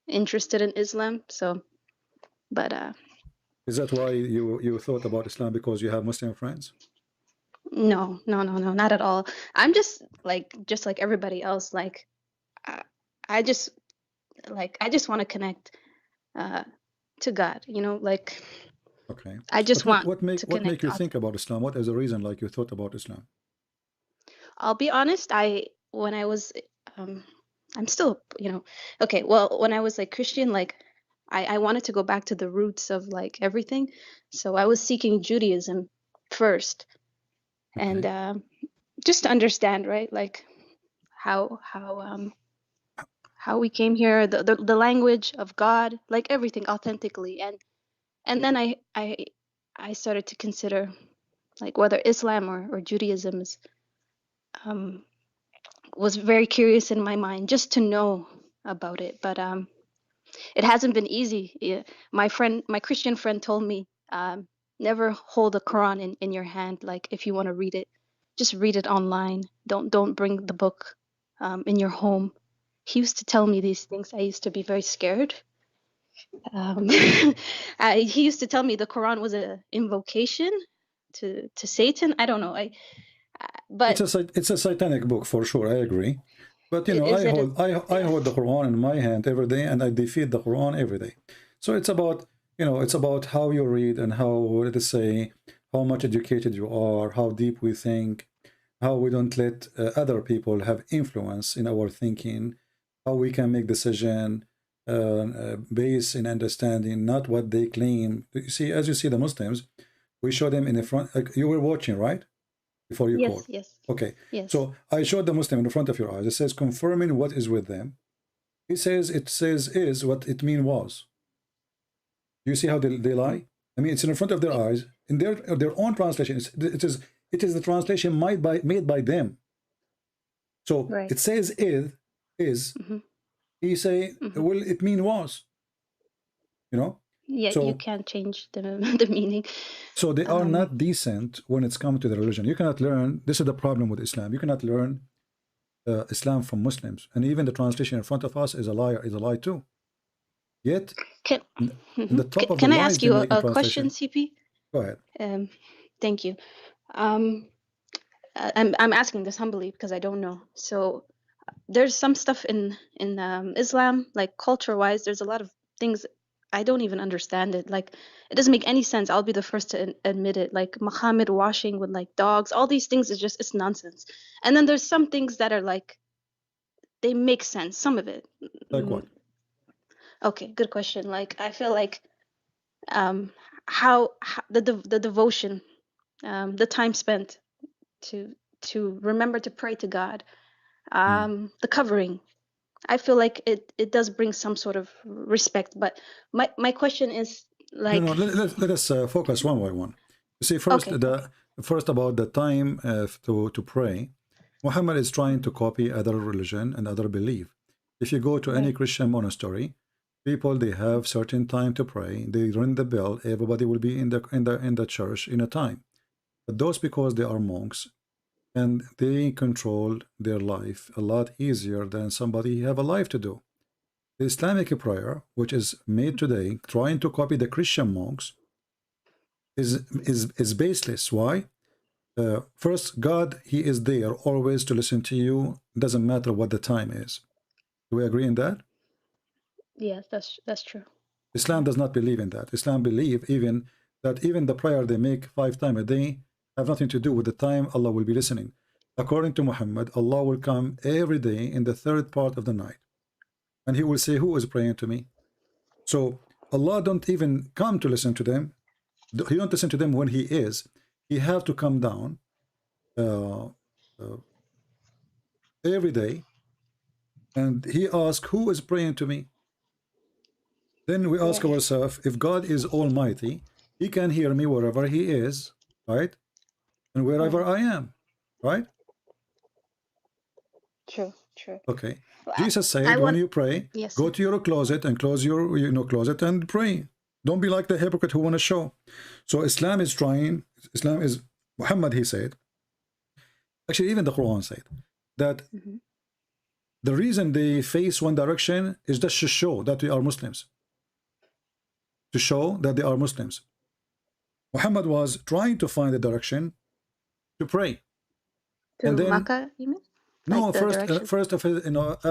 interested in Islam. So, but Is that why you thought about Islam, because you have Muslim friends? no, no, no, no, not at all. I'm just like everybody else. Like I, I just I just want to connect uh, to God. You know, like Okay. I But just want to what make connect. you think about Islam? What is the reason like you thought about Islam? I'll be honest. When I was um, I'm still, okay. Well, when I was like Christian, like I wanted to go back to the roots of like everything. So I was seeking Judaism first, and Okay. just to understand, right? Like how how we came here, the language of God, like everything authentically, and then I started to consider like whether Islam or Judaism is um was very curious in my mind just to know about it, but it hasn't been easy. Yeah. My Christian friend told me, never hold the Quran in your hand. Like if you want to read it, just read it online. Don't bring the book in your home. He used to tell me these things. I used to be very scared. Um, he used to tell me the Quran was a invocation to Satan. I don't know. But It's a satanic book for sure. I agree. But you know, is it a I hold the Quran in my hand every day, and I defeat the Quran every day. So it's about, it's about how you read and how, let us say, how much educated you are, how deep we think, how we don't let other people have influence in our thinking, how we can make decision based in understanding, not what they claim. You see, as you see the Muslims, we show them in the front. You were watching, right? Before you yes, called. yes, Okay. yes. So I showed the Muslim in front of your eyes. It says confirming what is with them. He says it says is what it mean was. Do you see how they lie? I mean, it's in front of their eyes. In their own translation, it is the translation made by them. So Right. it says is. Hmm. He say, Hmm. well, it mean was. You know. Yeah, you So can't change the the meaning. so they are Um, not decent when it's come to the religion. You cannot learn. This is the problem with Islam. You cannot learn Islam from Muslims, and even the translation in front of us is a liar, is a lie too. Yet, can in the top of the can I lies ask they you make in a question, translation. CP? Go ahead. Um, thank you. Um, I'm asking this humbly because I don't know. So there's some stuff in Islam, like culture-wise, there's a lot of things I don't even understand it. Like it doesn't make any sense. I'll be the first to admit it. Like Muhammad washing with like dogs, all these things is just it's nonsense. And then there's some things that are like they make sense. Some of it. Like what? Okay, good question. Like I feel like um how the devotion, the time spent to remember to pray to God, Hmm. the covering. I feel like it does bring some sort of respect, but my question is No, no. like, Let us focus one by one. You see, first okay, okay, the first about the time to pray. Muhammad is trying to copy other religion and other belief. If you go to any right, Christian monastery, people they have certain time to pray. They ring the bell. Everybody will be in the church in a time. But those because they are monks and they control their life a lot easier than somebody have a life to do. The Islamic prayer, which is made today, trying to copy the Christian monks, is baseless. Why? First, God, He is there always to listen to you. Doesn't matter what the time is. Do we agree in that? yes, that's true. Islam does not believe in that. Islam believe even that even the prayer they make 5 times a day have nothing to do with the time Allah will be listening. According to Muhammad, Allah will come every day in the third part of the night, and He will say, "Who is praying to me?" So Allah don't even come to listen to them. He don't listen to them when He is. He have to come down uh, uh, every day, and He asks, "Who is praying to me?" Then we ask Right, ourselves, if God is Almighty, He can hear me wherever He is, right? And wherever right, I am, right? true, true. Okay. I, Jesus I said, when want, you pray, yes, go to your closet and close your closet and pray. Don't be like the hypocrite who want to show. So Islam is, Muhammad, he said, actually even the Quran said, that hmm the reason they face one direction is just to show that we are Muslims. To show that they are Muslims. Muhammad was trying to find a direction to pray. To And then Makkah, you mean? no, Like the direction? first of his,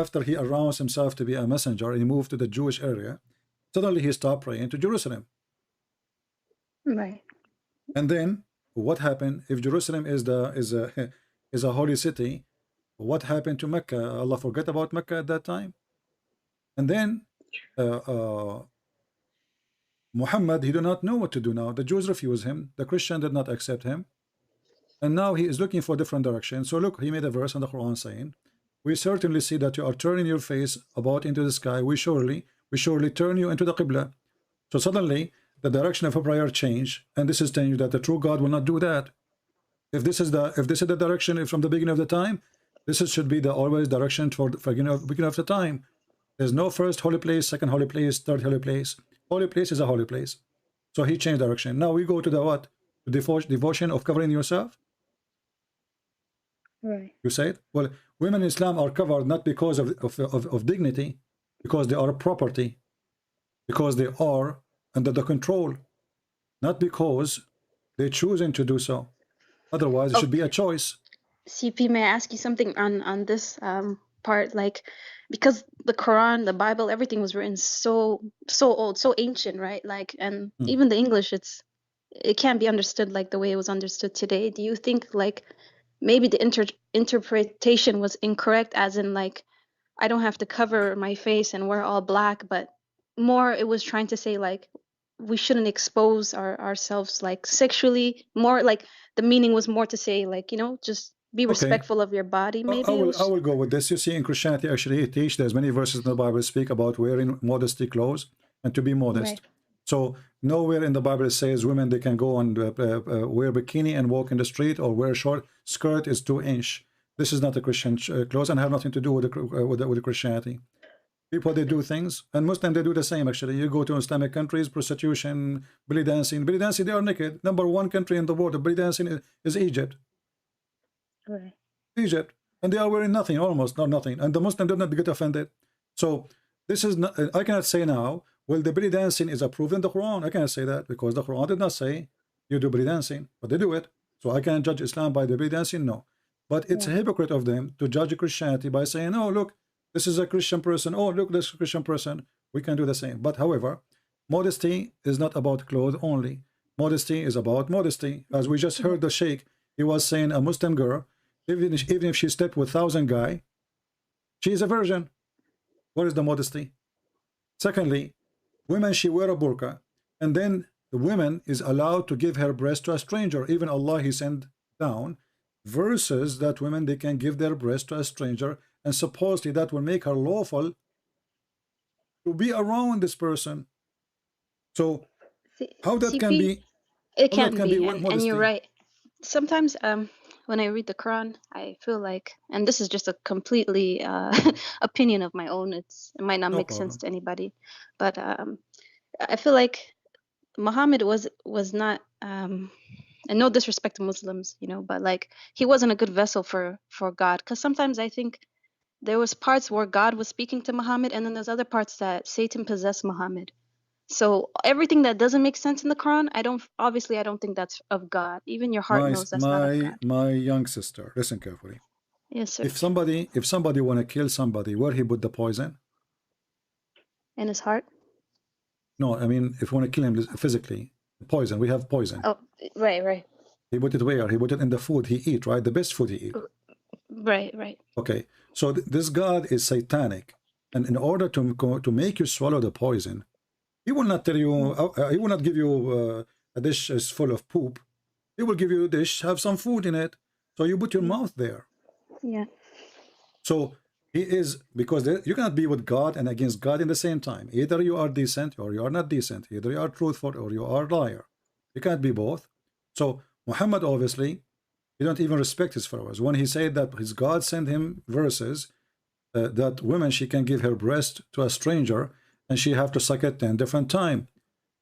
after he announced himself to be a messenger, he moved to the Jewish area. Suddenly he stopped praying to Jerusalem. Right. And then what happened? If Jerusalem is is a holy city, what happened to Mecca? Allah forget about Mecca at that time. And then Muhammad, he did not know what to do now. The Jews refused him. The Christian did not accept him. And now he is looking for a different direction. So look, he made a verse in the Quran saying, we certainly see that you are turning your face about into the sky. We surely turn you into the Qibla. So suddenly the direction of a prayer changed, and this is telling you that the true God will not do that. If this is the direction from the beginning of the time, should be the always direction for beginning of the time. There's no first holy place, second holy place, third holy place. Holy place is a holy place. So he changed direction. Now we go to the what? The devotion of covering yourself. Right. You say it? Well, women in Islam are covered not because of dignity, because they are property, because they are under the control, not because they're choosing to do so. Otherwise, it should be a choice. CP, may I ask you something on this part? Like, because the Quran, the Bible, everything was written so old, so ancient, right? Like, and even the English, it can't be understood like the way it was understood today. Do you think like maybe the interpretation was incorrect, as in like I don't have to cover my face and wear all black, but more it was trying to say like we shouldn't expose ourselves like sexually, more like the meaning was more to say like, you know, just be respectful of your body. Maybe I will go with this. You see, in Christianity, actually, it teaches, there's many verses in the Bible speak about wearing modesty clothes and to be modest. Right. So nowhere in the Bible it says women, they can go and wear bikini and walk in the street, or wear short skirt is 2-inch. This is not a Christian clothes and have nothing to do with the Christianity. People, they do things, and Muslims, they do the same. Actually, you go to Islamic countries, prostitution, belly dancing, they are naked. Number one country in the world of belly dancing is Egypt. Right. Egypt, and they are wearing nothing, almost not nothing, and the Muslim did not get offended. So this is not, I cannot say now, well, the belly dancing is approved in the Quran. I cannot say that because the Quran did not say you do belly dancing, but they do it. So I can't judge Islam by the belly dancing, no. But it's a hypocrite of them to judge Christianity by saying, oh, look, this is a Christian person. Oh, look, this is a Christian person. We can do the same. But however, modesty is not about clothes only. Modesty is about modesty. As we just heard the Sheikh, he was saying a Muslim girl, even if she slept with 1,000 guys, she is a virgin. What is the modesty? Secondly, women, she wear a burqa, and then the woman is allowed to give her breast to a stranger. Even Allah, he sent down verses that women, they can give their breast to a stranger, and supposedly that will make her lawful to be around this person. So how that can be? It can be, and you're right. Sometimes when I read the Quran, I feel like, and this is just a completely opinion of my own, it might not make sense to anybody, but I feel like Muhammad was not, and no disrespect to Muslims, you know, but like he wasn't a good vessel for God, because sometimes I think there was parts where God was speaking to Muhammad, and then there's other parts that Satan possessed Muhammad. So everything that doesn't make sense in the Quran, I don't think that's of God. Even your heart knows that's not of God. My young sister, listen carefully. Yes, sir. If somebody want to kill somebody, where he put the poison? In his heart? No, I mean, if you want to kill him physically, poison. We have poison. Oh, right. He put it where? He put it in the food he eat, right? The best food he eat. Right. Okay, so this God is satanic, and in order to make you swallow the poison, he will not tell you. He will not give you a dish is full of poop. He will give you a dish have some food in it, so you put your mouth there. Yeah. So he is, because you cannot be with God and against God in the same time. Either you are decent or you are not decent. Either you are truthful or you are a liar. You can't be both. So Muhammad, obviously, he don't even respect his followers. When he said that his God sent him verses that women, she can give her breast to a stranger and she have to suck it 10 different times.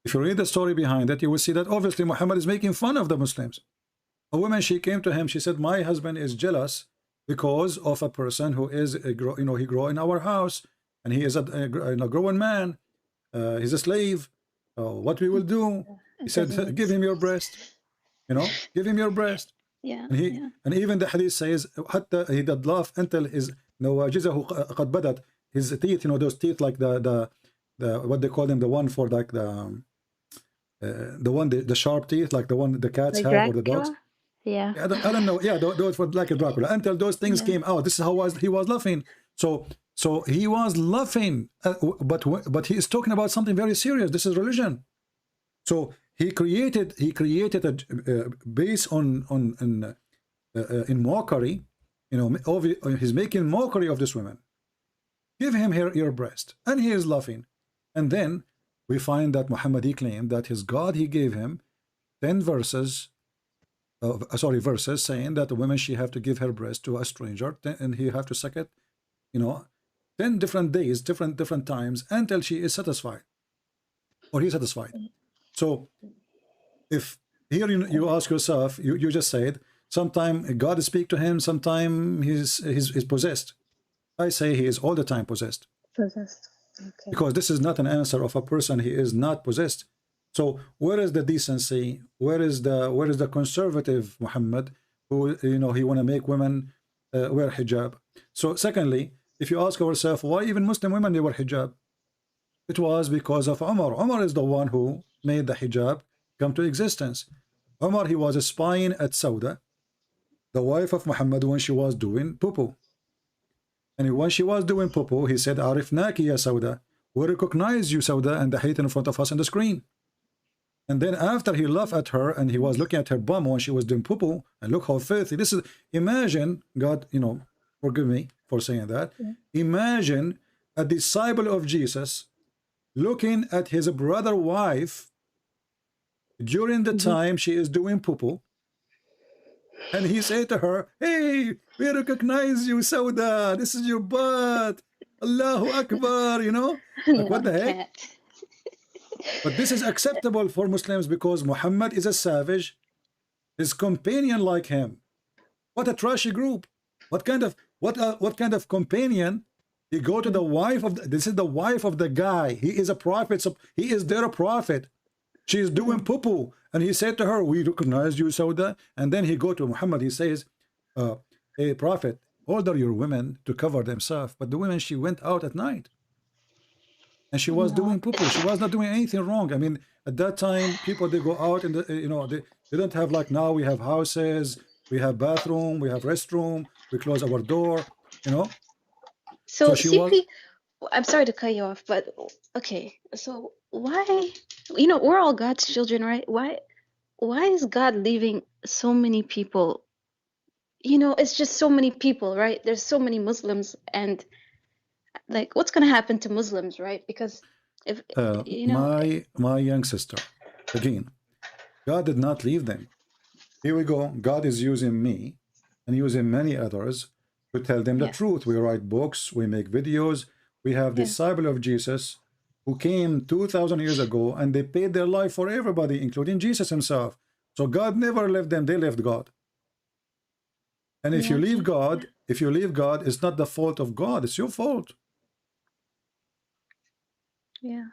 If you read the story behind it, you will see that obviously Muhammad is making fun of the Muslims. A woman, she came to him, she said, my husband is jealous because of a person who is he grew in our house, and he is a grown man. He's a slave. What we will do? He It said, doesn't make give him your sense. breast. Give him your breast. Yeah, And yeah. and even the hadith says, حتى he did laugh until his نواجذه قد بدت, his teeth, those teeth like the what they call them, the one for like the sharp teeth, like the one the cats Like have or the dogs. Dracula? Yeah. Yeah, I don't know. Yeah, those for like a Dracula. Until those things Yeah. came out, this is how he was laughing. So he was laughing, but he is talking about something very serious. This is religion. So he created a base on in mockery. He's making mockery of this woman. Give him your breast, and he is laughing. And then we find that Muhammad, he claimed that his God, he gave him 10 verses. Verses saying that a woman, she have to give her breast to a stranger, and he have to suck it, 10 different days, different times, until she is satisfied, or he's satisfied. So if here you ask yourself, you just said, sometime God speak to him, sometime he's possessed. I say he is all the time possessed. Possessed. Okay. Because this is not an answer of a person he is not possessed. So where is the decency? Where is the conservative Muhammad who he want to make women wear hijab? So secondly, if you ask ourselves, why even Muslim women they wear hijab? It was because of Umar. Umar is the one who made the hijab come to existence. Umar, he was spying at Sauda, the wife of Muhammad, when she was doing poo-poo. And when she was doing poo-poo, he said, Arifnaki ya Sauda. We recognize you, Sauda, and the hate in front of us on the screen. And then after he laughed at her, and he was looking at her bum when she was doing poo-poo, and look how filthy. This is, imagine, God, forgive me for saying that. Yeah. Imagine a disciple of Jesus looking at his brother wife during the time she is doing poo-poo. And he said to her, hey, we recognize you, Sauda. This is your butt. Allahu Akbar, Like, what the heck? But this is acceptable for Muslims because Muhammad is a savage. His companion like him. What a trashy group. What kind of companion? He go to the wife of this is the wife of the guy. He is a prophet. So he is their prophet. She is doing poo-poo. And he said to her, we recognize you, Sauda. And then he go to Muhammad. He says, hey, prophet, order your women to cover themselves. But the women, she went out at night. And she was doing poo-poo. She was not doing anything wrong. I mean, at that time, people, they go out and, they don't have like now we have houses, we have bathroom, we have restroom, we close our door, So she CP, was... I'm sorry to cut you off, but okay. So why, we're all God's children, right? Why is God leaving so many people? It's just so many people, right? There's so many Muslims, and like, what's going to happen to Muslims, right? Because if my young sister, again, God did not leave them. Here we go. God is using me and using many others to tell them the truth. We write books, we make videos. We have disciples of Jesus who came 2,000 years ago, and they paid their life for everybody, including Jesus himself. So God never left them. They left God. And if you leave God, it's not the fault of God. It's your fault. Yeah.